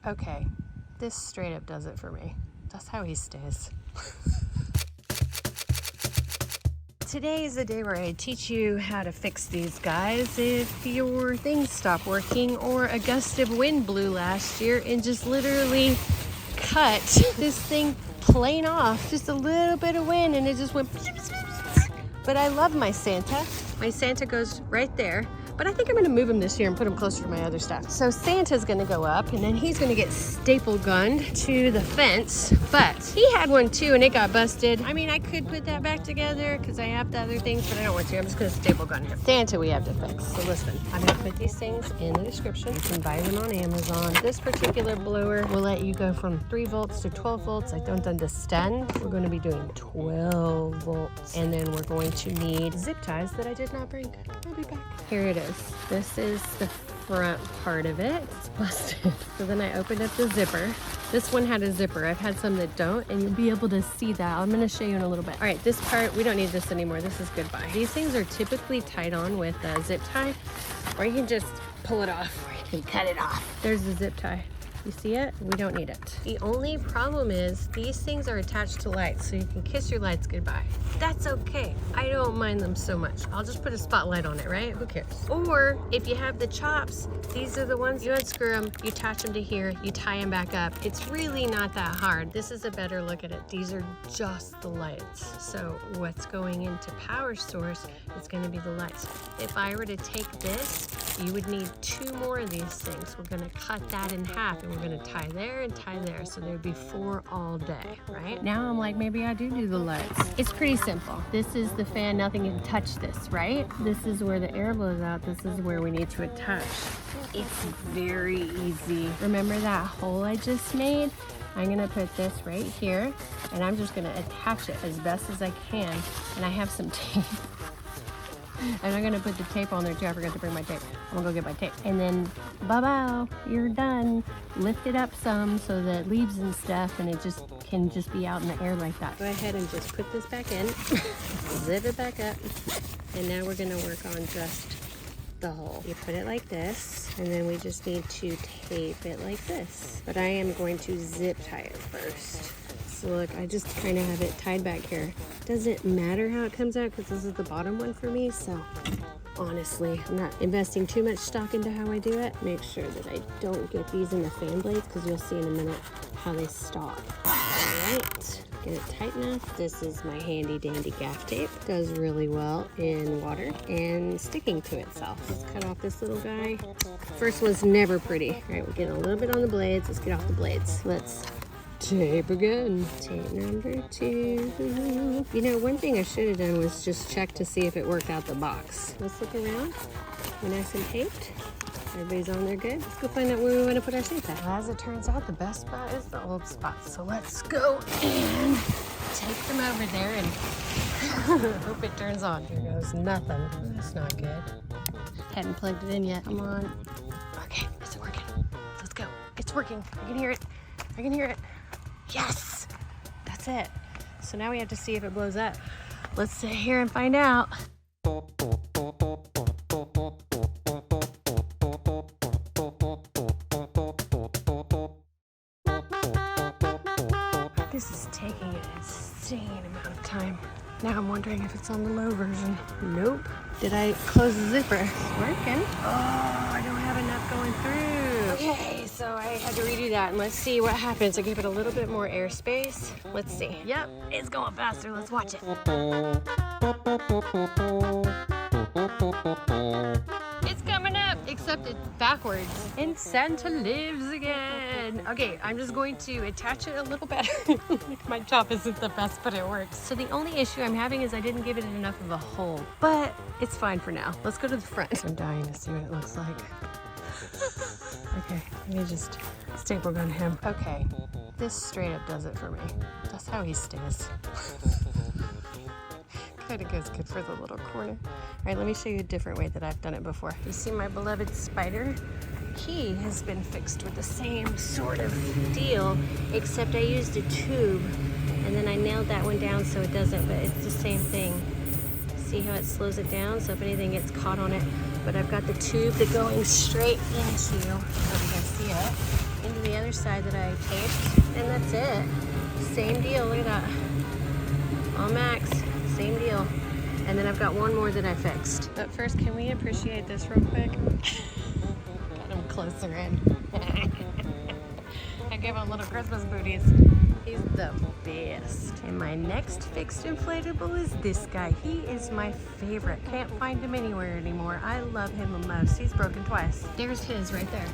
Okay, this straight up does it for me. That's how he stays. Today is the day where I teach you how to fix these guys if your things stop working or a gust of wind blew last year and just literally cut this thing plain off. Just a little bit of wind and it just went. But I love my Santa. My Santa goes right there. But I think I'm gonna move him this year and put him closer to my other stuff. So Santa's gonna go up and then he's gonna get staple gunned to the fence. But he had one too and it got busted. I mean, I could put that back together because I have the other things, but I don't want to. I'm just gonna staple gun him. Santa we have to fix. So listen, I'm gonna put these things in the description. You can buy them on Amazon. This particular blower will let you go from 3 volts to 12 volts. I don't understand. We're gonna be doing 12 volts. And then we're going to need zip ties that I did not bring. I'll be back. Here it is. This is the front part of it. It's busted. So then I opened up the zipper. This one had a zipper. I've had some that don't, and you'll be able to see that. I'm gonna show you in a little bit. All right, this part, we don't need this anymore. This is goodbye. These things are typically tied on with a zip tie, or you can just pull it off, or you can cut it off. There's the zip tie. You see it? We don't need it. The only problem is these things are attached to lights, so you can kiss your lights goodbye. That's okay. I don't mind them so much. I'll just put a spotlight on it, right? Who cares? Or if you have the chops, these are the ones you unscrew them, you attach them to here, you tie them back up. It's really not that hard. This is a better look at it. These are just the lights. So what's going into power source is going to be the lights. If I were to take this, you would need 2 more of these things. We're going to cut that in half and we're going to tie there and tie there. So there'd be 4 all day, right? Now I'm like, maybe I do the lights. It's pretty simple. This is the fan, nothing can touch this, right? This is where the air blows out. This is where we need to attach. It's very easy. Remember that hole I just made? I'm gonna put this right here and I'm just gonna attach it as best as I can. And I have some tape. And I'm gonna put the tape on there too. I forgot to bring my tape. I'm gonna go get my tape. And then, bye-bye, you're done. Lift it up some so that leaves and stuff and it just can just be out in the air like that. Go ahead and just put this back in, zip it back up, and now we're gonna work on just the hole. You put it like this, and then we just need to tape it like this. But I am going to zip tie it first. So look, I just kind of have it tied back here. Doesn't matter how it comes out because this is the bottom one for me. So honestly, I'm not investing too much stock into how I do it. Make sure that I don't get these in the fan blades because you'll see in a minute how they stop. All right, get it tight enough. This is my handy dandy gaff tape. Does really well in water and sticking to itself. Let's cut off this little guy. First one's never pretty. All right, we're getting a little bit on the blades. Let's get off the blades. Let's tape again. Tape number 2. You know, one thing I should have done was just check to see if it worked out the box. Let's look around. We're nice and taped. Everybody's on there good. Let's go find out where we want to put our safe at. Well, as it turns out, the best spot is the old spot. So let's go and take them over there and hope it turns on. Here goes nothing. That's not good. Hadn't plugged it in yet. Come on. Okay, is it working? Let's go. It's working. I can hear it. I can hear it. Yes, that's it. So now we have to see if it blows up. Let's sit here and find out. This is taking an insane amount of time. Now I'm wondering if it's on the low version. Nope. Did I close the zipper? It's working. Oh, I don't have enough going through. Okay, so I had to redo that, and let's see what happens. I gave it a little bit more airspace. Let's see. Yep, it's going faster. Let's watch it. It's coming up, except it's backwards. And Santa lives again. Okay, I'm just going to attach it a little better. My job isn't the best, but it works. So the only issue I'm having is I didn't give it enough of a hole, but it's fine for now. Let's go to the front. I'm dying to see what it looks like. Okay, let me just staple gun him. Okay, this straight up does it for me. That's how he stays. Kind of goes good for the little corner. All right, let me show you a different way that I've done it before. You see my beloved spider? He has been fixed with the same sort of deal, except I used a tube and then I nailed that one down so it doesn't, but it's the same thing. See how it slows it down? So if anything gets caught on it, but I've got the tube that going straight into, so you can see it, to the other side that I taped, and that's it. Same deal, look at that. All max, same deal. And then I've got one more that I fixed. But first, can we appreciate this real quick? Got him closer in. I gave him little Christmas booties. He's the best. And my next fixed inflatable is this guy. He is my favorite. Can't find him anywhere anymore. I love him the most. He's broken twice. There's his right there.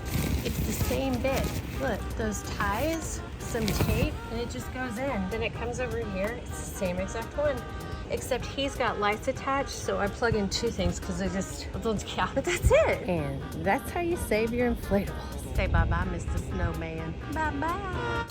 It's the same bit. Look, those ties, some tape, and it just goes in. Then it comes over here. It's the same exact one. Except he's got lights attached, so I plug in two things because I just don't care. But that's it. And that's how you save your inflatables. Say bye-bye, Mr. Snowman. Bye-bye.